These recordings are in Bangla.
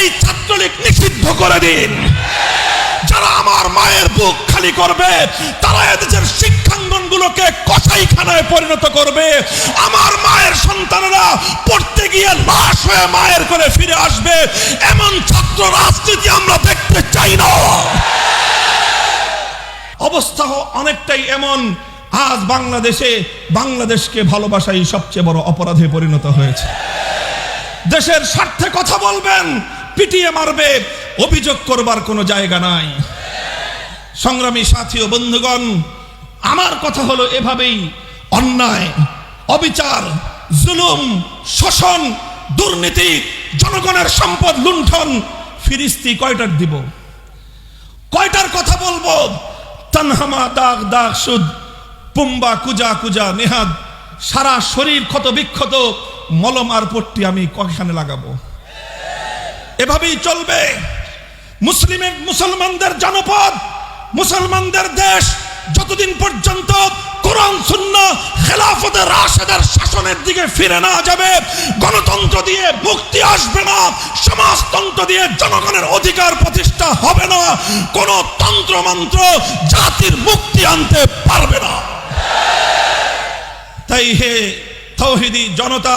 এই ছাত্রলীগ নিষিদ্ধ করে দিন। যারা আমার মায়ের বুক খালি করবে তারা এদেশের শিক্ষাঙ্গনগুলোকে কসাইখানায় পরিণত করবে। আমার মায়ের সন্তানেরা পড়তে গিয়ে লাশ হয়ে মায়ের করে ফিরে আসবে। এমন ছাত্র রাজনীতি আমরা দেখতে চাই না। অবস্থা অনেকটাই এমন, আজ বাংলাদেশকে ভালোবাসাই সবচেয়ে বড় অপরাধে পরিণত হয়েছে। দেশের স্বার্থে কথা বলবেন, পিটিয়ে মারবে, অভিযোগ করবার কোনো জায়গা নাই। সংগ্রামী সাথী ও বন্ধুগণ, আমার কথা হলো এভাবেই অন্যায়, অবিচার, জুলুম, শোষণ, দুর্নীতি, জনগণের সম্পদ লুণ্ঠন ফিরিস্তি কয়টার দিব? কয়টার কথা বলবো? তানহামা দাগ দাগ সুদ, পুম্বা কুজা কুজা নেহাদ, সারা শরীর ক্ষত বিক্ষত, মলম আর পট্টি আমি কয়খানে লাগাবো? এভাবেই চলবে। মুসলমানদের জনপদ, মুসলমানদের দেশ যতদিন পর্যন্ত কোরআন সুন্নাহ খেলাফতে রাশেদার শাসনের দিকে ফিরে না যাবে, গণতন্ত্র দিয়ে মুক্তি আসবে না, সমাজতন্ত্র দিয়ে জনগণের অধিকার প্রতিষ্ঠা হবে না, কোন তন্ত্রমন্ত্র জাতির মুক্তি আনতে পারবে না। তাই হে তাওহীদি জনতা,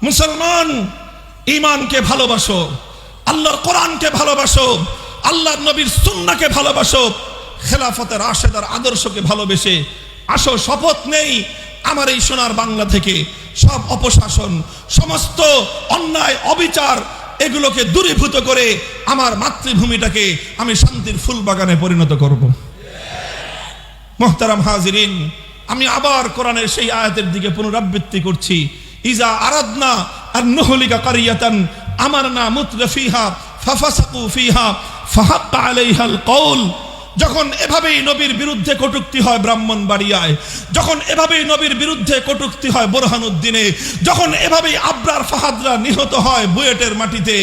মুসলমান, ঈমানকে ভালোবাসো, আল্লাহর কোরআনকে ভালোবাসো, আল্লাহর নবীর সুন্নাহকে ভালোবাসো, খেলাফতে রাশেদার আদর্শকে ভালোবেসে আসো। শপথ নেই আমার এই সোনার বাংলা থেকে সব অপশাসন, সমস্ত অন্যায়, অবিচার এগুলোকে দূরীভূত করে আমার মাতৃভূমিটাকে আমি শান্তির ফুল বাগানে পরিণত করব। মুহতারাম হাজিরিন, আমি আবার কোরআনের সেই আয়াতের দিকে পুনরাবৃত্তি করছি। ইজা আরাদনা আন নুহলিকা কারিয়াতান আমারনা মুতরাফিহা ফাফাসাকু ফিহা ফাহাক্কা আলাইহাল কওল। যখন এভাবেই নবীর বিরুদ্ধে কটূক্তি হয় ব্রাহ্মণবাড়িয়ায়, যখন এভাবেই নবীর বিরুদ্ধে কটূক্তি হয় বোরহানুদ্দিনে, যখন এভাবেই আবরার ফাহাদরা নিহত হয় বুয়েটের মাটিতে,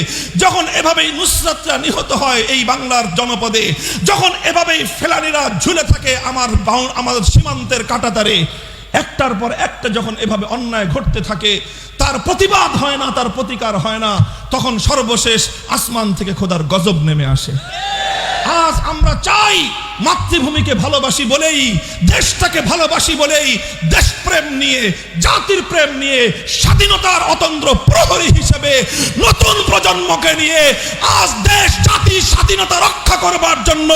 যখন এভাবেই নুসরাতরা নিহত হয় এই বাংলার জনপদে, যখন এভাবেই ফেলানিরা ঝুলে থাকে আমাদের সীমান্তের কাঁটাতারে, একটার পর একটা যখন এভাবে অন্যায় ঘটতে থাকে, তার প্রতিবাদ হয় না, তার প্রতিকার হয় না, তখন সর্বশেষ আসমান থেকে খোদার গজব নেমে আসে। আজ আমরা চাই মাতৃভূমিকে ভালোবাসি বলেই, দেশটাকে ভালোবাসি বলেই, দেশপ্রেম নিয়ে, জাতির প্রেম নিয়ে, স্বাধীনতার অতন্দ্র প্রহরী হিসেবে নতুন প্রজন্মকে নিয়ে আজ দেশ, জাতি, স্বাধীনতা রক্ষা করবার জন্য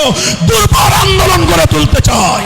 দুর্বার আন্দোলন গড়ে তুলতে চাই।